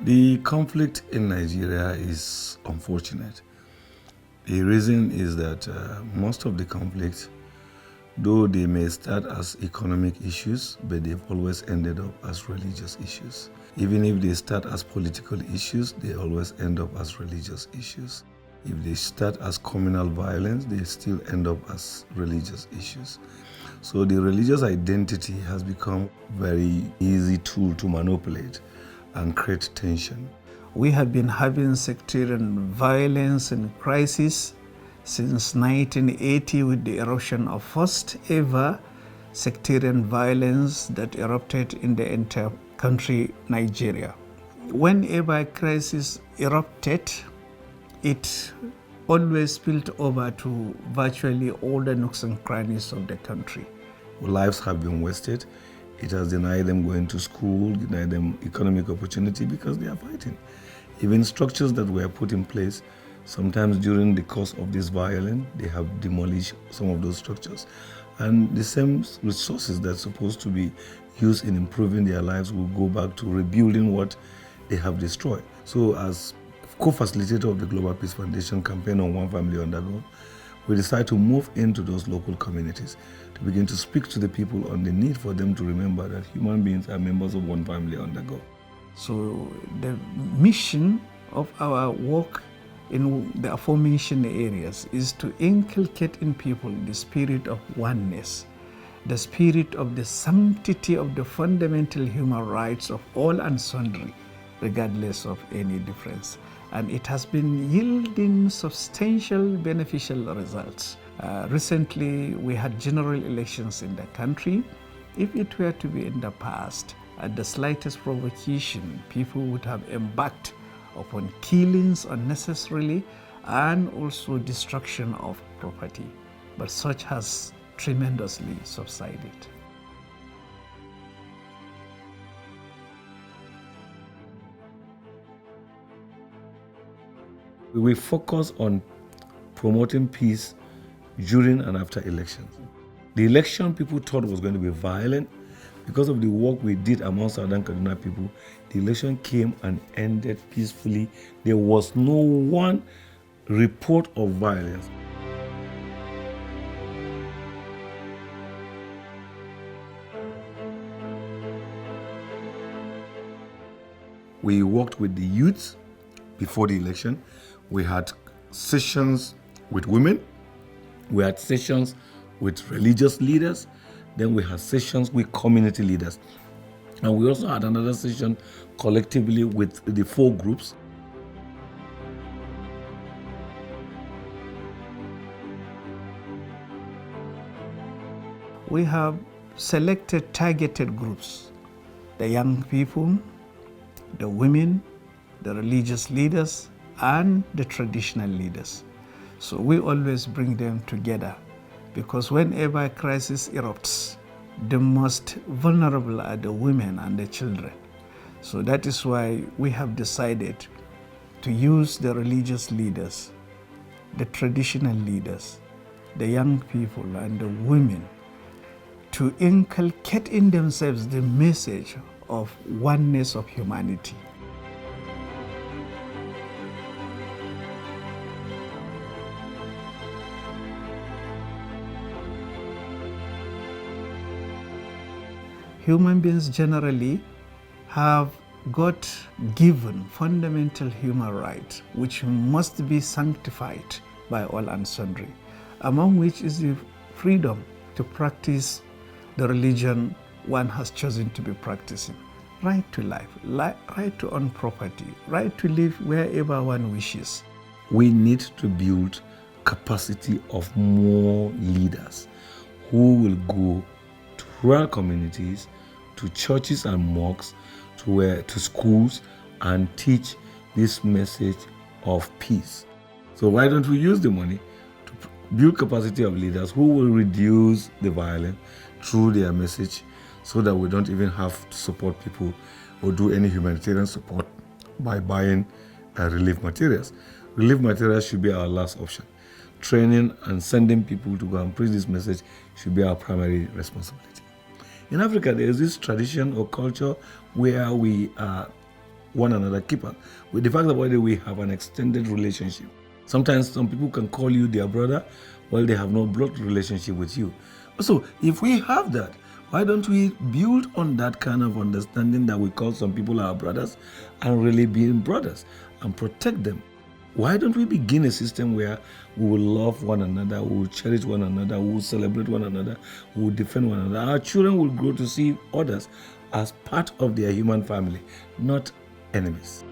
The conflict in Nigeria is unfortunate. The reason is that most of the conflicts, though they may start as economic issues, but they've always ended up as religious issues. Even if they start as political issues, they always end up as religious issues. If they start as communal violence, they still end up as religious issues. So the religious identity has become a very easy tool to manipulate and create tension. We have been having sectarian violence and crisis since 1980 with the eruption of first ever sectarian violence that erupted in the entire country, Nigeria. Whenever a crisis erupted, it always spilled over to virtually all the nooks and crannies of the country. Lives have been wasted. It has denied them going to school, denied them economic opportunity because they are fighting. Even structures that were put in place, sometimes during the course of this violence, they have demolished some of those structures. And the same resources that are supposed to be used in improving their lives will go back to rebuilding what they have destroyed. So as co-facilitator of the Global Peace Foundation campaign on One Family Under God, we decided to move into those local communities to begin to speak to the people on the need for them to remember that human beings are members of one family under God. So the mission of our work in the aforementioned areas is to inculcate in people the spirit of oneness, the spirit of the sanctity of the fundamental human rights of all and sundry, regardless of any difference. And it has been yielding substantial beneficial results. Recently, we had general elections in the country. If it were to be in the past, at the slightest provocation, people would have embarked upon killings unnecessarily and also destruction of property. But such has tremendously subsided. We focus on promoting peace during and after elections. The election people thought was going to be violent. Because of the work we did among Southern Kaduna people, the election came and ended peacefully. There was no one report of violence. We worked with the youths before the election. We had sessions with women. We had sessions with religious leaders. Then we had sessions with community leaders. And we also had another session collectively with the 4 groups. We have selected targeted groups, the young people, the women, the religious leaders, and the traditional leaders. So we always bring them together because whenever a crisis erupts, the most vulnerable are the women and the children. So that is why we have decided to use the religious leaders, the traditional leaders, the young people and the women to inculcate in themselves the message of oneness of humanity. Human beings generally have got given fundamental human rights which must be sanctified by all and sundry, among which is the freedom to practice the religion one has chosen to be practicing. Right to life, right to own property, right to live wherever one wishes. We need to build capacity of more leaders who will go to rural communities, to churches and mosques, to schools and teach this message of peace. So why don't we use the money to build capacity of leaders who will reduce the violence through their message so that we don't even have to support people or do any humanitarian support by buying relief materials. Relief materials should be our last option. Training and sending people to go and preach this message should be our primary responsibility. In Africa, there is this tradition or culture where we are one another, with the fact that we have an extended relationship. Sometimes some people can call you their brother while they have no blood relationship with you. So if we have that, why don't we build on that kind of understanding that we call some people our brothers and really being brothers and protect them? Why don't we begin a system where we will love one another, we will cherish one another, we will celebrate one another, we will defend one another. Our children will grow to see others as part of their human family, not enemies.